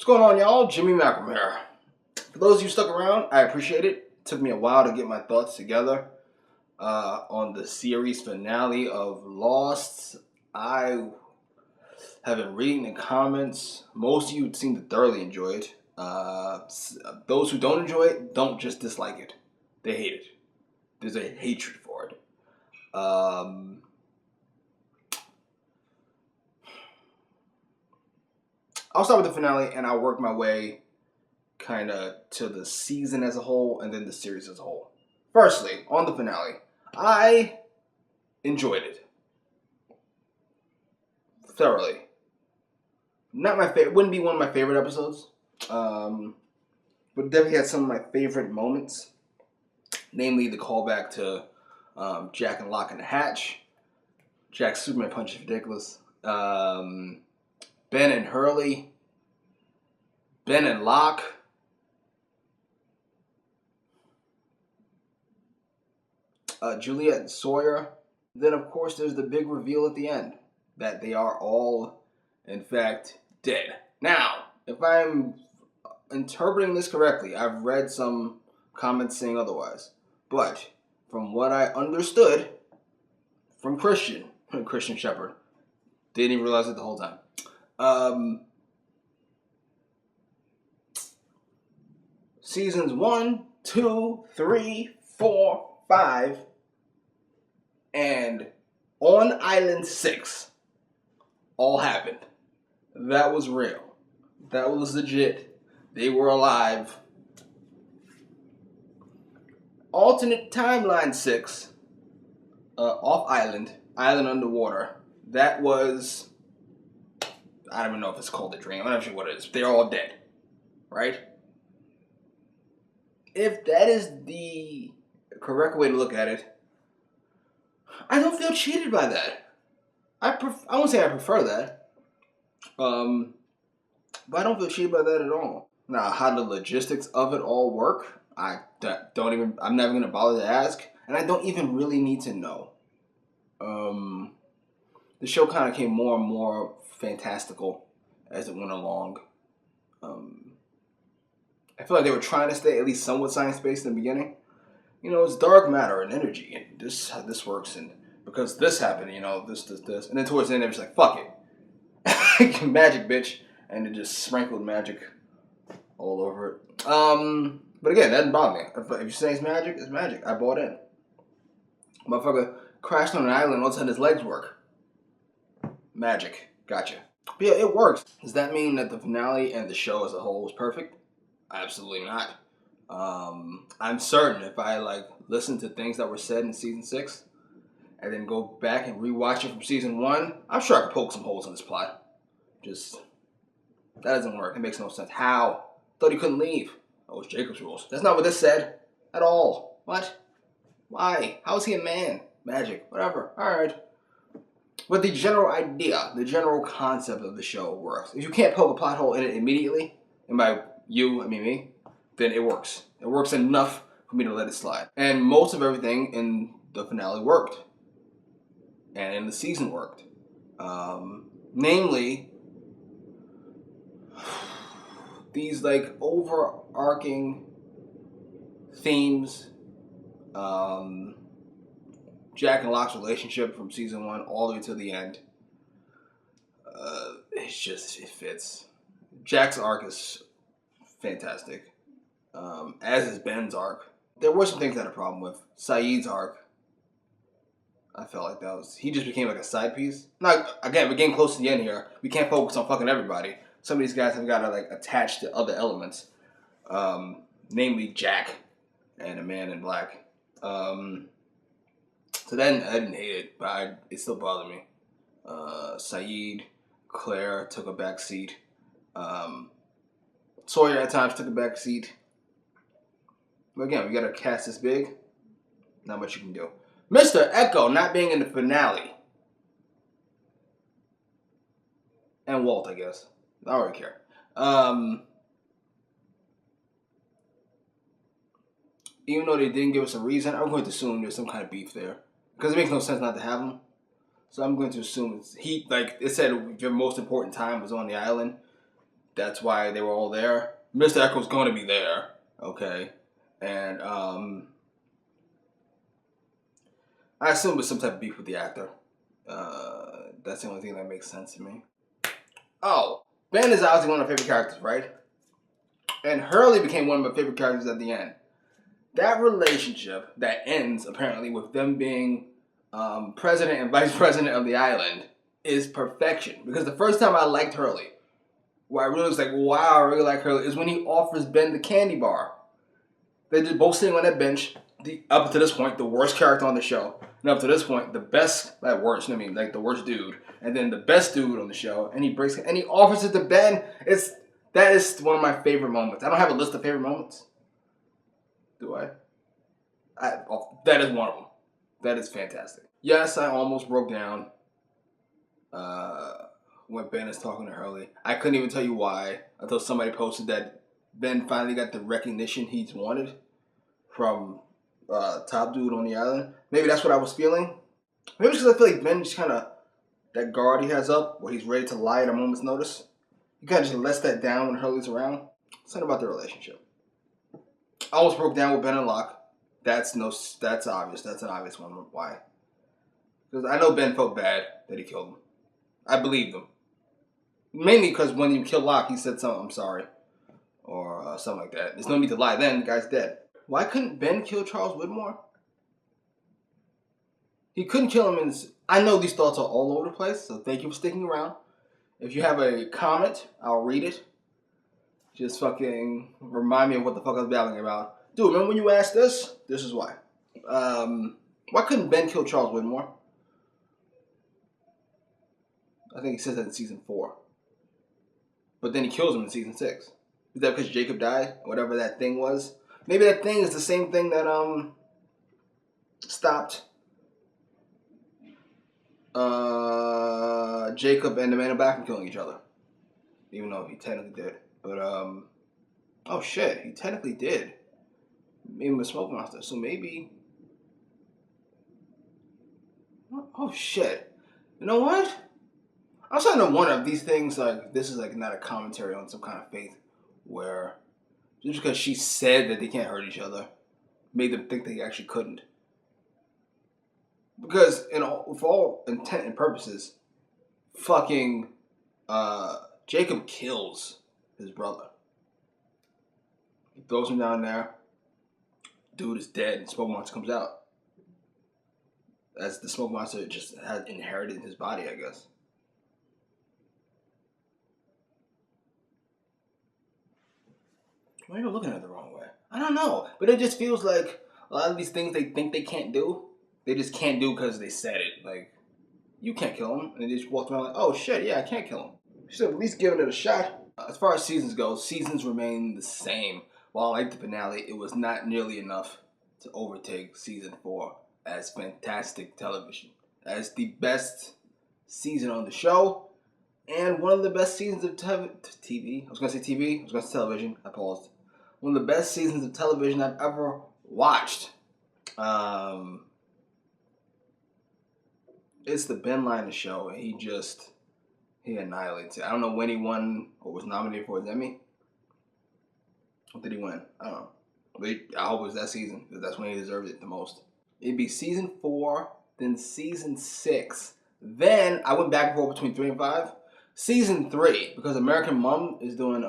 going on, y'all? Jimmy Malcolm here. For those of you stuck around, I appreciate it. It took me a while to get my thoughts together on the series finale of Lost. I have been reading the comments. Most of you seem to thoroughly enjoy it. Those who don't enjoy it don't just dislike it. They hate it. There's a hatred for it. I'll start with the finale and I'll work my way kind of to the season as a whole and then the series as a whole. Firstly, on the finale, I enjoyed it thoroughly. Not my favorite, wouldn't be one of my favorite episodes, but definitely had some of my favorite moments, namely the callback to Jack and Locke in the Hatch. Jack's Superman punch is ridiculous. Ben and Hurley, Ben and Locke. Juliet and Sawyer. Then, of course, there's the big reveal at the end that they are all, in fact, dead. Now, if I'm interpreting this correctly, I've read some comments saying otherwise, but from what I understood from Christian Shepherd, didn't even realize it the whole time. Seasons 1, 2, 3, 4, 5, and on Island 6 all happened. That was real. That was legit. They were alive. Alternate timeline 6, off island underwater. That was, I don't even know if it's called a dream. I'm not sure what it is. They're all dead, right? If that is the correct way to look at it, I don't feel cheated by that. I won't say I prefer that, but I don't feel cheated by that at all. Now, how the logistics of it all work, I'm never gonna bother to ask, and I don't even really need to know. The show kind of became more and more fantastical as it went along. I feel like they were trying to stay at least somewhat science-based in the beginning. You know, it's dark matter and energy, and this how this works, and because this happened, you know, this, and then towards the end, they were just like, "Fuck it, magic, bitch," and it just sprinkled magic all over it. But again, that didn't bother me. If you say it's magic, it's magic. I bought in. Motherfucker crashed on an island, all of a sudden his legs work. Magic, gotcha. But yeah, it works. Does that mean that the finale and the show as a whole was perfect? Absolutely not. I'm certain if I listen to things that were said in season 6 and then go back and rewatch it from season 1, I'm sure I could poke some holes in this plot. Just, that doesn't work. It makes no sense. How? Thought he couldn't leave. That was Jacob's rules. That's not what this said at all. What? Why? How is he a man? Magic. Whatever. Alright. But the general idea, the general concept of the show works. If you can't poke a plot hole in it immediately, and by you, I mean me, then it works. It works enough for me to let it slide. And most of everything in the finale worked. And in the season worked. Namely, these overarching themes. Jack and Locke's relationship from season 1 all the way to the end. It fits. Jack's arc is fantastic. As is Ben's arc. There were some things I had a problem with. Saeed's arc, I felt like he just became like a side piece. Now, again, we're getting close to the end here. We can't focus on fucking everybody. Some of these guys have got to attach to other elements. Namely Jack and a man in black. So then I didn't hate it, but it still bothered me. Saeed, Claire took a back seat. Sawyer at times took a back seat. But again, we got a cast this big. Not much you can do. Mr. Echo not being in the finale. And Walt, I guess. I don't really care. Even though they didn't give us a reason, I'm going to assume there's some kind of beef there. Because it makes no sense not to have him. So I'm going to assume it said your most important time was on the island. That's why they were all there. Mr. Echo's going to be there, okay? And I assume it was some type of beef with the actor. That's the only thing that makes sense to me. Oh, Ben is obviously one of my favorite characters, right? And Hurley became one of my favorite characters at the end. That relationship that ends, apparently, with them being president and vice president of the island is perfection. Because the first time I liked Hurley, where I really was like, wow, I really like Hurley, is when he offers Ben the candy bar. They're just both sitting on that bench. Up to this point, the worst character on the show. And up to this point, the best, not worst, I mean, like the worst dude. And then the best dude on the show. And he breaks it, and he offers it to Ben. That is one of my favorite moments. I don't have a list of favorite moments. Do I? That is one of them. That is fantastic. Yes, I almost broke down when Ben is talking to Hurley. I couldn't even tell you why until somebody posted that Ben finally got the recognition he's wanted from top dude on the island. Maybe that's what I was feeling. Maybe it's because I feel like Ben just kind of, that guard he has up where he's ready to lie at a moment's notice, he kind of just lets that down when Hurley's around. Something about the relationship. I almost broke down with Ben and Locke. That's obvious. That's an obvious one. Why? Because I know Ben felt bad that he killed him. I believed him. Mainly because when he killed Locke, he said something, I'm sorry. Or something like that. There's no need to lie then. The guy's dead. Why couldn't Ben kill Charles Widmore? He couldn't kill him in... I know these thoughts are all over the place, so thank you for sticking around. If you have a comment, I'll read it. Just fucking remind me of what the fuck I was babbling about. Dude, remember when you asked this? This is why. Why couldn't Ben kill Charles Widmore? I think he says that in season 4. But then he kills him in season 6. Is that because Jacob died? Whatever that thing was? Maybe that thing is the same thing that stopped Jacob and the Man in Black from killing each other. Even though he technically did. But oh shit, he technically did. Made him a smoke monster. So maybe... Oh shit. You know what? I'm starting to wonder if these things, like, this is like not a commentary on some kind of faith where just because she said that they can't hurt each other made them think they actually couldn't. Because for all intent and purposes, fucking Jacob kills his brother. He throws him down there. Dude is dead and Smoke Monster comes out. As the Smoke Monster just has inherited his body, I guess. Why are you looking at it the wrong way? I don't know. But it just feels like a lot of these things they think they can't do, they just can't do because they said it. Like, you can't kill him. And they just walked around like, oh shit, yeah, I can't kill him. You should have at least given it a shot. As far as seasons go, seasons remain the same. While I like the finale, it was not nearly enough to overtake season 4 as fantastic television. As the best season on the show, and one of the best seasons of TV. I was going to say TV, I was going to say television. I paused. One of the best seasons of television I've ever watched. It's the Ben Linus show, and he annihilates it. I don't know when he won or was nominated for his Emmy. What did he win? I don't know. But I hope it was that season, because that's when he deserved it the most. It'd be season 4, then season 6. Then I went back and forth between 3 and 5. Season 3, because American Mom is doing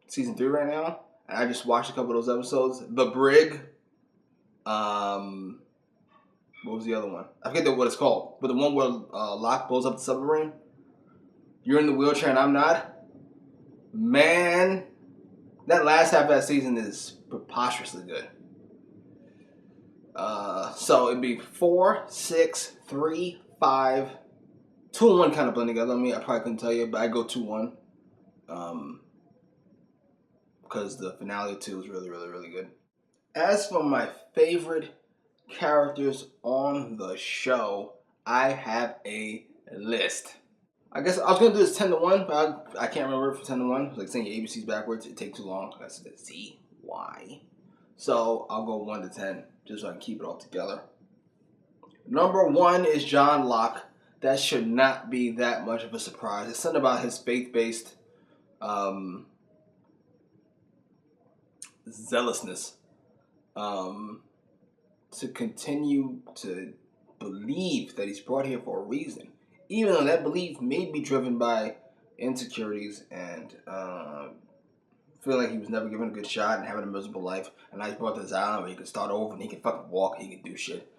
season 3 right now. And I just watched a couple of those episodes. The Brig. What was the other one? I forget what it's called. But the one where Locke blows up the submarine. You're in the wheelchair and I'm not. Man, that last half of that season is preposterously good. So it'd be 4, 6, 3, 5. 2 and 1 kind of blend together on me. I probably couldn't tell you, but I go 2-1. Because the finale of 2 is really, really, really good. As for my favorite characters on the show, I have a list. I guess I was going to do this 10-1, but I can't remember it for 10-1. It's like saying your ABCs backwards. It takes too long. I said Z, Y. So I'll go 1 to 10, just so I can keep it all together. Number 1 is John Locke. That should not be that much of a surprise. It's something about his faith-based zealousness to continue to believe that he's brought here for a reason, even though that belief may be driven by insecurities and feeling like he was never given a good shot and having a miserable life. And now he's brought to this island where he can start over and he can fucking walk, he can do shit.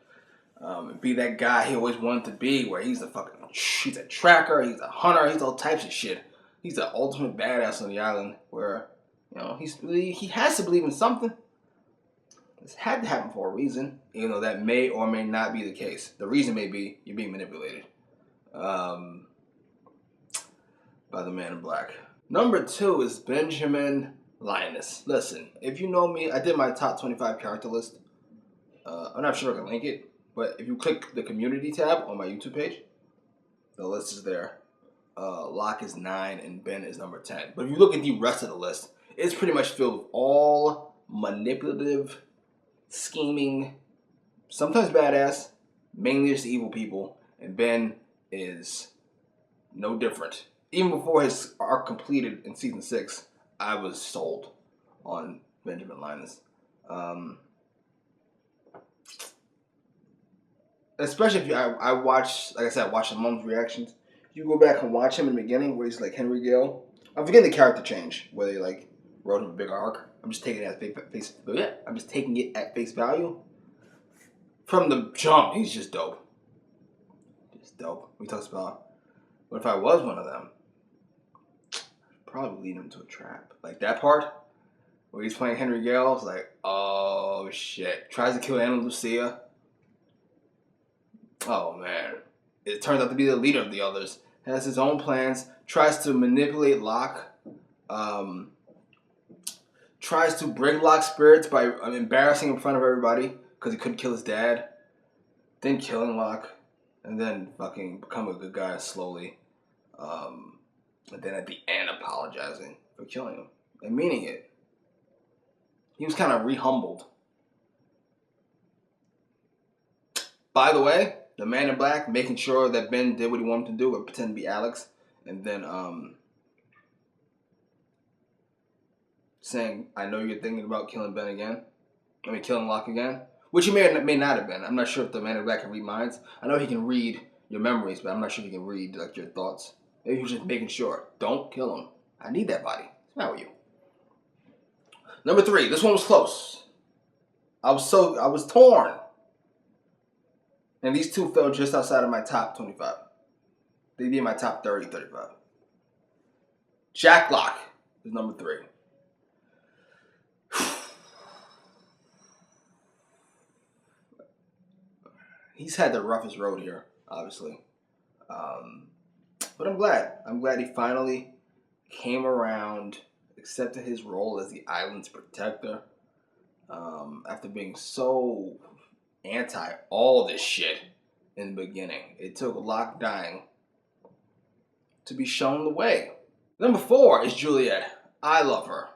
And be that guy he always wanted to be, where he's he's a tracker, he's a hunter, he's all types of shit. He's the ultimate badass on the island, where he has to believe in something. This had to happen for a reason, even though that may or may not be the case. The reason may be you're being manipulated by the Man in Black. Number 2 is Benjamin Linus. Listen, if you know me, I did my top 25 character list. I'm not sure I can link it, but if you click the community tab on my YouTube page, the list is there. Locke is 9 and Ben is number 10. But if you look at the rest of the list, it's pretty much filled with all manipulative, scheming, sometimes badass, mainly just evil people, and Ben is no different. Even before his arc completed in season 6, I was sold on Benjamin Linus. Especially if I watch, like I said, I watch the mom's reactions. If you go back and watch him in the beginning, where he's like Henry Gale, I'm forgetting the character change, where they like wrote him a big arc. I'm just taking it at face value. From the jump, he's just dope. Just dope. He talks about, what if I was one of them? I'd probably lead him to a trap. Like that part where he's playing Henry Gale, it's like, oh shit. Tries to kill Ana Lucia. Oh man. It turns out to be the leader of the others. Has his own plans. Tries to manipulate Locke. Tries to bring Locke's spirits by embarrassing him in front of everybody because he couldn't kill his dad. Then killing Locke. And then fucking become a good guy slowly. And then at the end apologizing for killing him. And meaning it. He was kind of re-humbled. By the way, the Man in Black making sure that Ben did what he wanted to do, or pretend to be Alex, and then saying, "I know you're thinking about killing Ben again. Killing Locke again," which he may not have been. I'm not sure if the Man in Black can read minds. I know he can read your memories, but I'm not sure if he can read like your thoughts. Maybe he was just making sure, don't kill him. I need that body. What's the matter with you? Number 3. This one was close. I was torn. And these two fell just outside of my top 25. They did my top 30, 35. Jack Locke is number 3. He's had the roughest road here, obviously. But I'm glad. I'm glad he finally came around, accepted his role as the island's protector. After being so anti all this shit in the beginning. It took Locke dying to be shown the way. Number 4 is Juliet. I love her.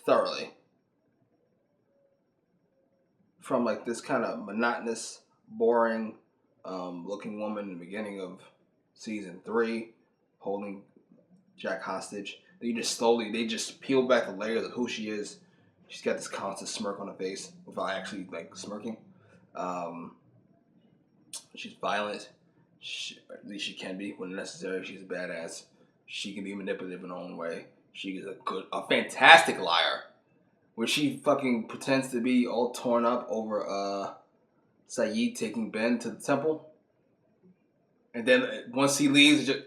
Thoroughly. From like this kind of monotonous, boring looking woman in the beginning of season 3, holding Jack hostage. They just peel back the layers of who she is. She's got this constant smirk on her face without actually like smirking. She's violent. At least she can be when necessary. She's a badass. She can be manipulative in her own way. She is a fantastic liar. Where she fucking pretends to be all torn up over Sayid taking Ben to the temple. And then once he leaves, just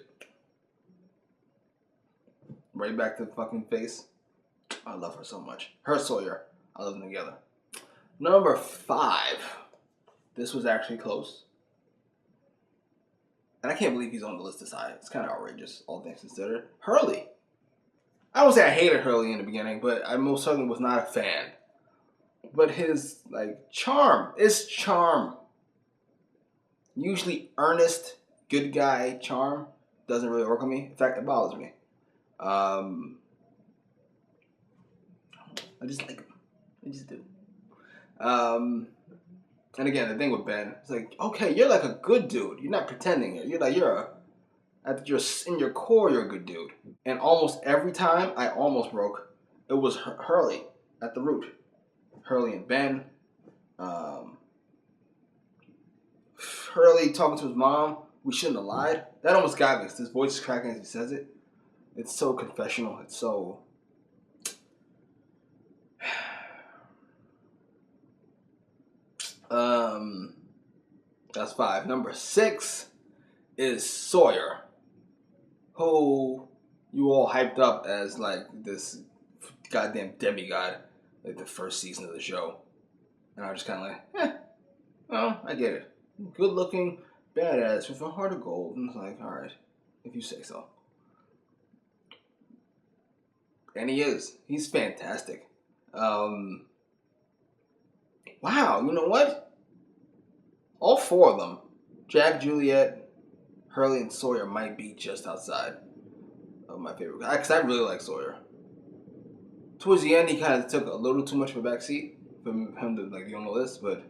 right back to the fucking face. I love her so much. Her and Sawyer. I love them together. Number 5. This was actually close. And I can't believe he's on the list this high. It's kind of outrageous, all things considered. Hurley. I don't say I hated Hurley in the beginning, but I most certainly was not a fan. But his, charm is charm. Usually earnest, good guy charm doesn't really work on me. In fact, it bothers me. I just like him. I just do. And again, the thing with Ben, it's like, okay, you're like a good dude. You're not pretending here. You're At your in your core, you're a good dude. And almost every time I almost broke, it was Hurley at the root. Hurley and Ben. Um, Hurley talking to his mom. We shouldn't have lied. That almost got me. His voice is cracking as he says it. It's so confessional. It's so. That's 5. Number 6 is Sawyer, who you all hyped up as like this goddamn demigod, like the first season of the show, and I was just kind of like, well, I get it. Good looking, badass with a heart of gold, and it's like, all right, if you say so. And he is. He's fantastic. Wow, you know what? All 4 of them, Jack, Juliet, Hurley, and Sawyer, might be just outside of my favorite guy, because I really like Sawyer. Towards the end, he kind of took a little too much of a backseat for him to like be on the list, but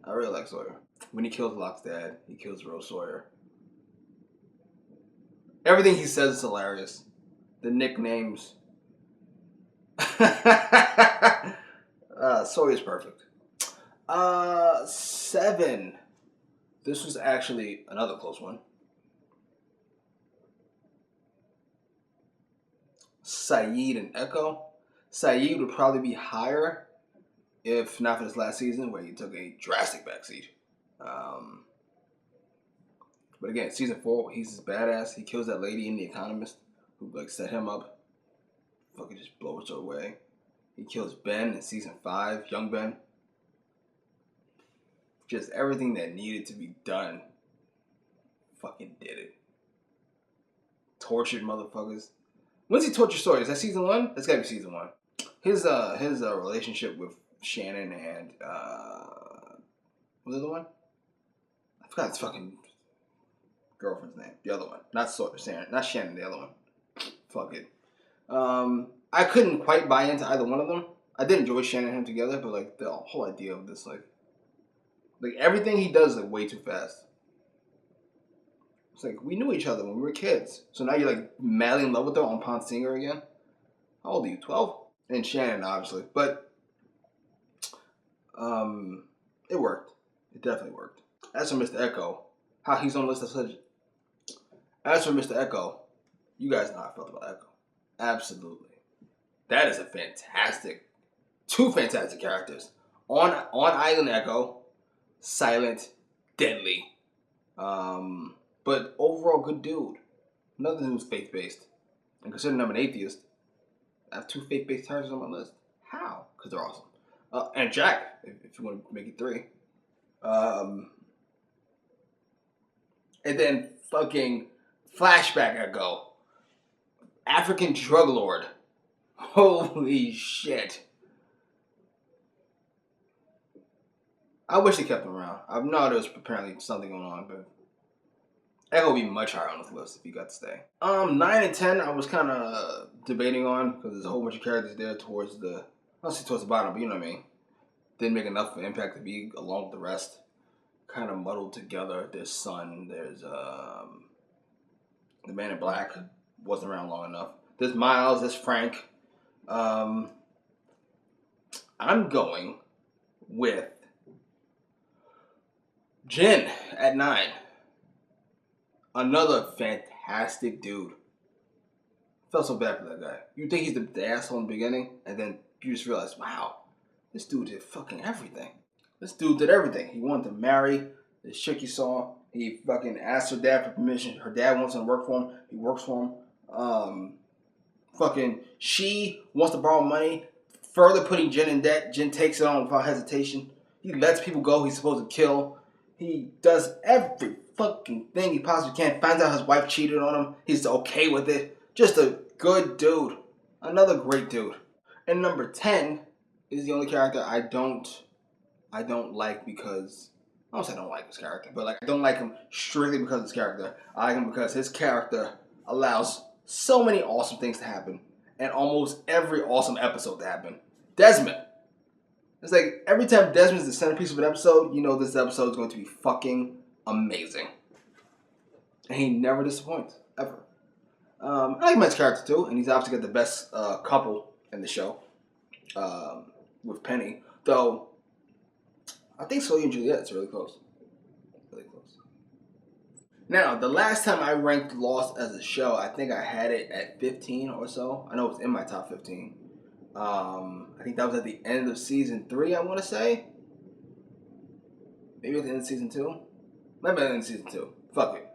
I really like Sawyer. When he kills Locke's dad, he kills Rose Sawyer. Everything he says is hilarious. The nicknames. Sawyer's perfect. 7. This was actually another close one. Sayid and Echo. Sayid would probably be higher if not for this last season where he took a drastic backseat. But again, season 4, he's badass. He kills that lady in The Economist who like set him up. Fucking just blows her away. He kills Ben in season 5, young Ben. Just everything that needed to be done. Fucking did it. Tortured motherfuckers. When's he torture Sawyer? Is that season 1? That's gotta be season 1. His relationship with Shannon and what was the other one? I forgot his fucking girlfriend's name. The other one. Not Sawyer, not Shannon, the other one. Fuck it. I couldn't quite buy into either one of them. I did enjoy Shannon and him together, but like the whole idea of this like everything he does is like way too fast. It's like we knew each other when we were kids. So now you're like madly in love with her on Pond Singer again? How old are you? 12? And Shannon, obviously. But it worked. It definitely worked. As for Mr. Echo, how he's on the list of such. As for Mr. Echo, you guys know how I felt about Echo. Absolutely. That is a fantastic, 2 fantastic characters. On Island Echo, silent, deadly. But overall good dude. Nothing who's faith-based. And considering I'm an atheist, I have 2 faith-based characters on my list. How? Because they're awesome. And Jack, if you want to make it 3. And then fucking flashback Echo. African drug lord. Holy shit. I wish they kept him around. I know there's apparently something going on, but Echo would be much higher on this list if he got to stay. 9 and 10 I was kind of debating on because there's a whole bunch of characters there towards the, I'll say towards the bottom, but you know what I mean. Didn't make enough of an impact to be along with the rest. Kind of muddled together. There's Sun. There's the Man in Black. Wasn't around long enough. There's Miles. There's Frank. I'm going with Jin at 9. Another fantastic dude. Felt so bad for that guy. You think he's the asshole in the beginning, and then you just realize, wow, this dude did fucking everything. This dude did everything. He wanted to marry this chick he saw. He fucking asked her dad for permission. Her dad wants him to work for him. He works for him. Fucking, she wants to borrow money, further putting Jin in debt. Jin takes it on without hesitation. He lets people go he's supposed to kill. He does every fucking thing he possibly can. Finds out his wife cheated on him. He's okay with it. Just a good dude. Another great dude. And number 10 is the only character I don't like because, I don't say I don't like his character, but like I don't like him strictly because of his character. I like him because his character allows so many awesome things to happen and almost every awesome episode to happen. Desmond. It's like every time Desmond's the centerpiece of an episode, you know this episode is going to be fucking amazing. and he never disappoints ever. I like Matt's character too, and he's obviously got the best couple in the show with Penny. Though I think Sawyer and Juliet's really close. Really close. Now, the last time I ranked Lost as a show, I think I had it at 15 or so. I know it's in my top 15. I think that was at the end of season 3, I want to say. Maybe at the end of season 2. Might be at the end of season 2. Fuck it.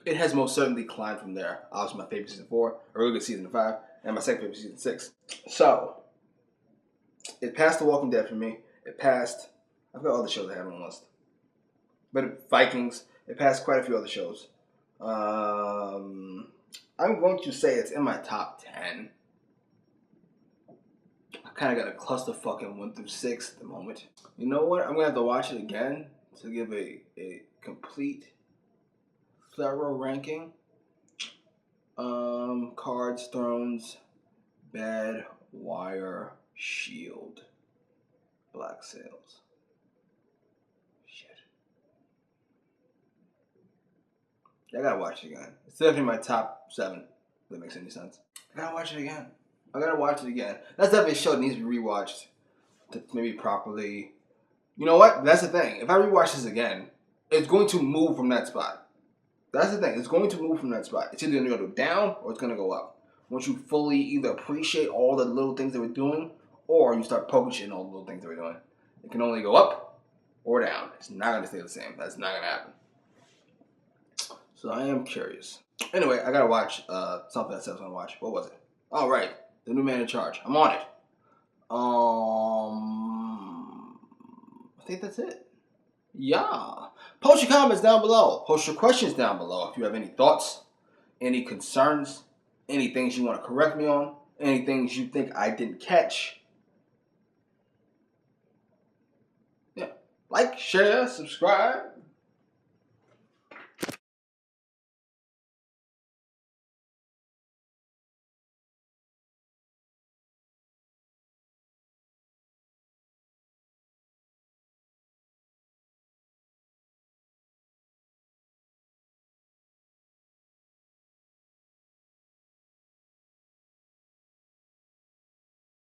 It has most certainly climbed from there. Obviously, my favorite season 4, a really good season 5, and my second favorite season 6. So, it passed The Walking Dead for me. It passed, I've got all the shows I have on the list. But Vikings, it passed quite a few other shows. I'm going to say it's in my top 10. I kind of got a clusterfuck in 1 through 6 at the moment. You know what? I'm going to have to watch it again to give a complete, thorough ranking. Cards, Thrones, Bad, Wire, Shield, Black Sails. Shit. I gotta watch it again. It's definitely my top 7, if that makes any sense. I gotta watch it again. That's definitely a show that needs to be rewatched to maybe properly. You know what? That's the thing. If I rewatch this again, it's going to move from that spot. That's the thing. It's going to move from that spot. It's either going to go down or it's going to go up. Once you fully either appreciate all the little things that we're doing, or you start poking shit in all the little things that we're doing. It can only go up or down. It's not going to stay the same. That's not going to happen. So I am curious. Anyway, I got to watch something that says I was going to watch. What was it? Oh, right. The New Man in Charge. I'm on it. I think that's it. Yeah. Post your comments down below. Post your questions down below. If you have any thoughts, any concerns, any things you want to correct me on, any things you think I didn't catch. Yeah. Like, share, subscribe.